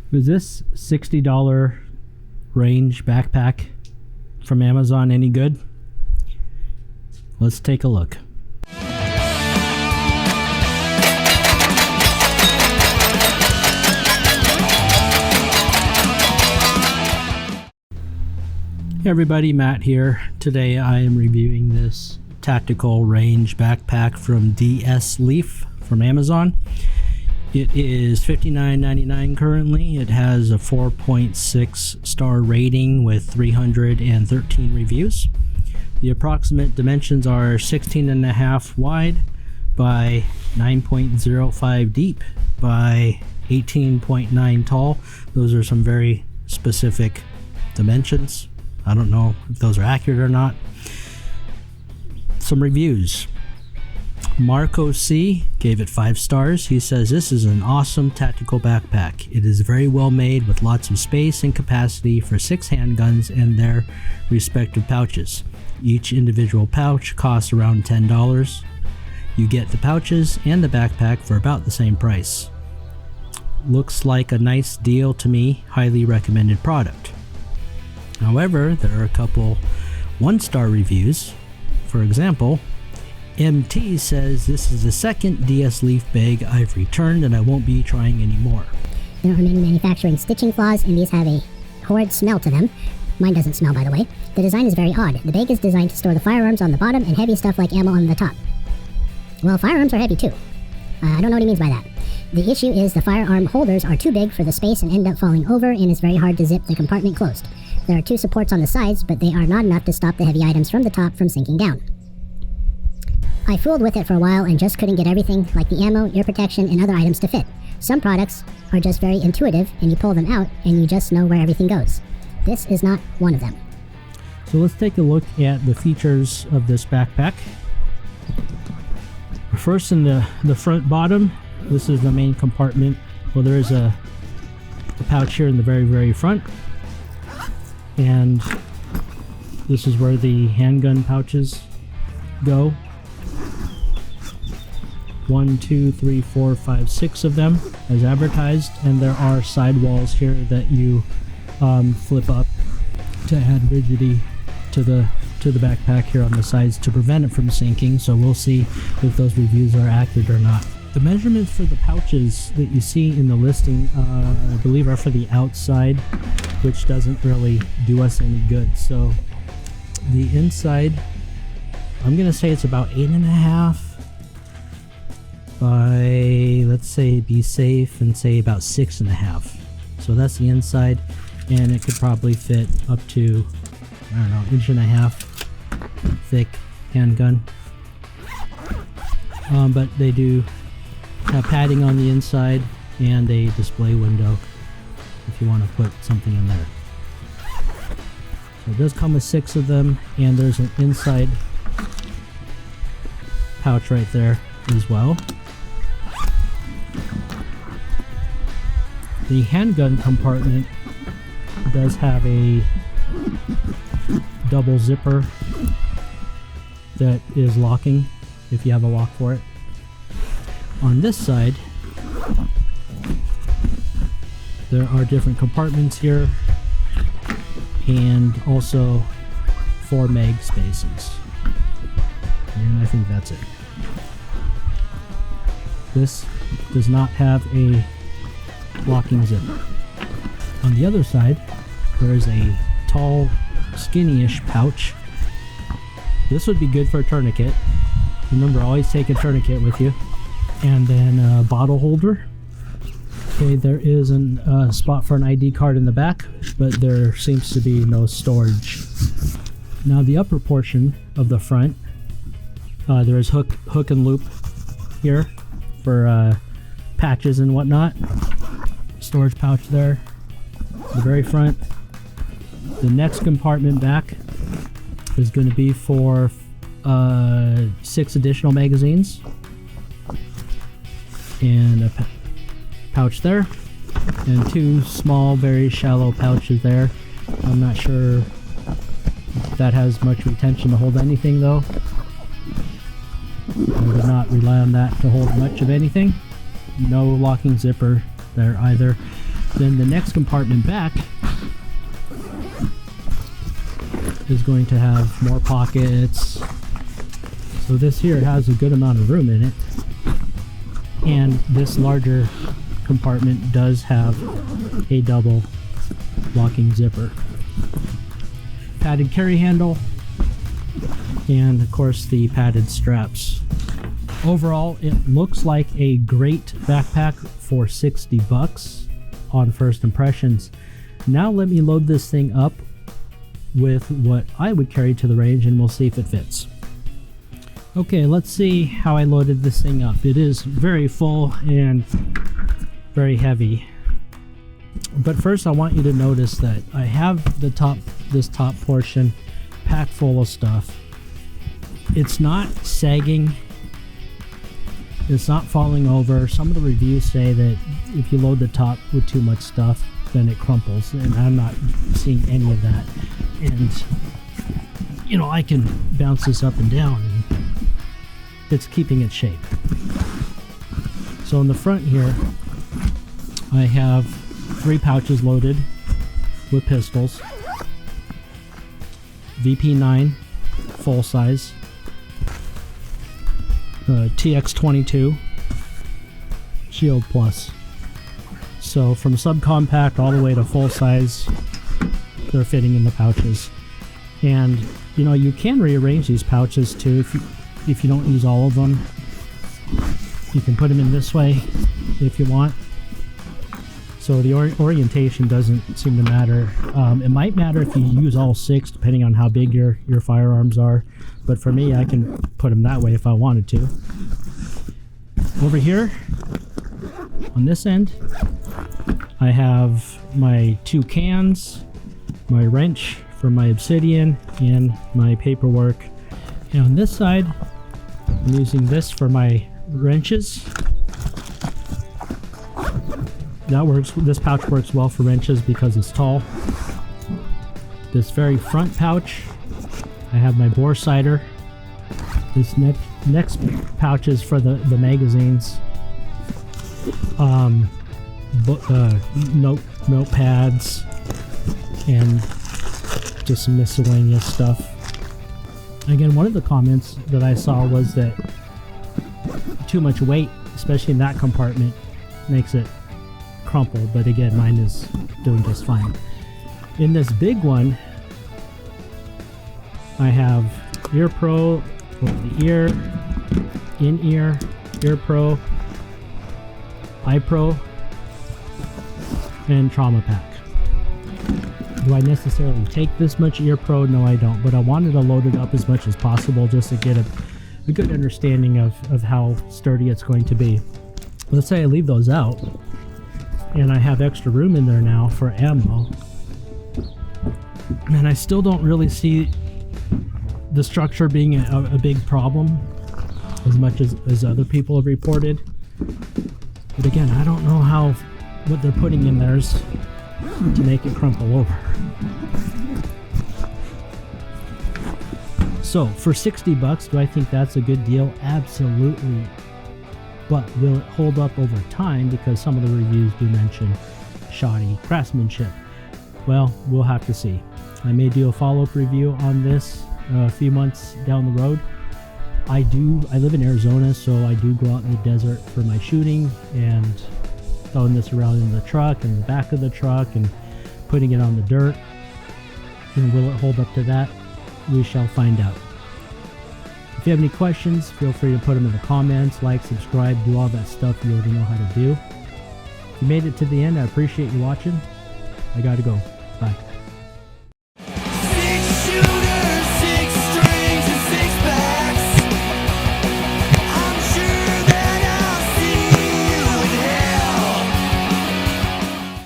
Was this $60 range backpack from Amazon any good? Let's take a look. Hey everybody, Matt here. Today I am reviewing this tactical range backpack from DSLEAF from Amazon. It is $59.99 currently. It has a 4.6 star rating with 313 reviews. The approximate dimensions are 16.5 wide by 9.05 deep by 18.9 tall. Those are some very specific dimensions. I don't know if those are accurate or not. Some reviews. Marco C gave it 5 stars. He says this is an awesome tactical backpack. It is very well made with lots of space and capacity for 6 handguns and their respective pouches. Each individual pouch costs around $10. You get the pouches and the backpack for about the same price. Looks like a nice deal to me. Highly recommended product. However, there are a couple 1-star reviews. For example, MT says this is the second DSLEAF bag I've returned and I won't be trying anymore. There are many manufacturing stitching flaws and these have a horrid smell to them. Mine doesn't smell, by the way. The design is very odd. The bag is designed to store the firearms on the bottom and heavy stuff like ammo on the top. Well, firearms are heavy too. I don't know what he means by that. The issue is the firearm holders are too big for the space and end up falling over, and it's very hard to zip the compartment closed. There are 2 supports on the sides, but they are not enough to stop the heavy items from the top from sinking down. I fooled with it for a while and just couldn't get everything like the ammo, ear protection, and other items to fit. Some products are just very intuitive and you pull them out and you just know where everything goes. This is not one of them. So let's take a look at the features of this backpack. First, in the front bottom, this is the main compartment. Well, there is a pouch here in the very front, and this is where the handgun pouches go. 1, 2, 3, 4, 5, 6 of them as advertised, and there are side walls here that you flip up to add rigidity to the backpack here on the sides to prevent it from sinking. So we'll see if those reviews are accurate or not. The measurements for the pouches that you see in the listing I believe are for the outside, which doesn't really do us any good. So the inside, I'm gonna say it's about 8.5 by, let's say, be safe and say about 6.5. So that's the inside, and it could probably fit up to, I don't know, 1.5 thick handgun. But they do have padding on the inside and a display window if you want to put something in there. So it does come with 6 of them, and there's an inside pouch right there as well. The handgun compartment does have a double zipper that is locking if you have a lock for it. On this side, there are different compartments here and also 4 mag spaces. And I think that's it. This does not have a locking zipper. On the other side, there is a tall, skinny-ish pouch. This would be good for a tourniquet. Remember, always take a tourniquet with you. And then a bottle holder. Okay, there is a spot for an ID card in the back, but there seems to be no storage. Now the upper portion of the front, there is hook and loop here for patches and whatnot. Storage pouch there. The very front. The next compartment back is going to be for 6 additional magazines. And a pouch there. And 2 small, very shallow pouches there. I'm not sure if that has much retention to hold anything though. I would not rely on that to hold much of anything. No locking zipper there either. Then the next compartment back is going to have more pockets. So this here has a good amount of room in it. And this larger compartment does have a double locking zipper. Padded carry handle, and of course the padded straps. Overall, it looks like a great backpack for 60 bucks on first impressions. Now let me load this thing up with what I would carry to the range, and we'll see if it fits. Okay, let's see how I loaded this thing up. It is very full and very heavy. But first I want you to notice that I have this top portion packed full of stuff. It's not sagging. It's not falling over. Some of the reviews say that if you load the top with too much stuff, then it crumples, and I'm not seeing any of that. And you know, I can bounce this up and down, and it's keeping its shape. So in the front here, I have 3 pouches loaded with pistols, VP9 full size, TX22 Shield Plus. So from subcompact all the way to full size, they're fitting in the pouches. And you know, you can rearrange these pouches too if you don't use all of them. You can put them in this way if you want. So the orientation doesn't seem to matter. It might matter if you use all 6, depending on how big your firearms are. But for me, I can put them that way if I wanted to. Over here, on this end, I have my 2 cans, my wrench for my obsidian, and my paperwork. And on this side, I'm using this for my wrenches. That works. This pouch works well for wrenches because it's tall. This very front pouch, I have my bore sighter. This next pouch is for the magazines. Notepads, and just some miscellaneous stuff. Again, one of the comments that I saw was that too much weight, especially in that compartment, makes it crumple, but again, mine is doing just fine. In this big one, I have Ear Pro for the ear, in-ear, Ear Pro, Eye Pro, and Trauma Pack. Do I necessarily take this much Ear Pro? No, I don't, but I wanted to load it up as much as possible just to get a good understanding of how sturdy it's going to be. Let's say I leave those out, and I have extra room in there now for ammo, and I still don't really see the structure being a big problem as much as other people have reported. But again, I don't know what they're putting in theirs to make it crumple over. So for 60 bucks, do I think that's a good deal? Absolutely. But will it hold up over time? Because some of the reviews do mention shoddy craftsmanship. Well, we'll have to see. I may do a follow-up review on this a few months down the road. I live in Arizona, so I do go out in the desert for my shooting, and throwing this around in the truck and the back of the truck and putting it on the dirt. And will it hold up to that? We shall find out. If you have any questions, feel free to put them in the comments, like, subscribe, do all that stuff you already know how to do. If you made it to the end, I appreciate you watching. I gotta go. Bye.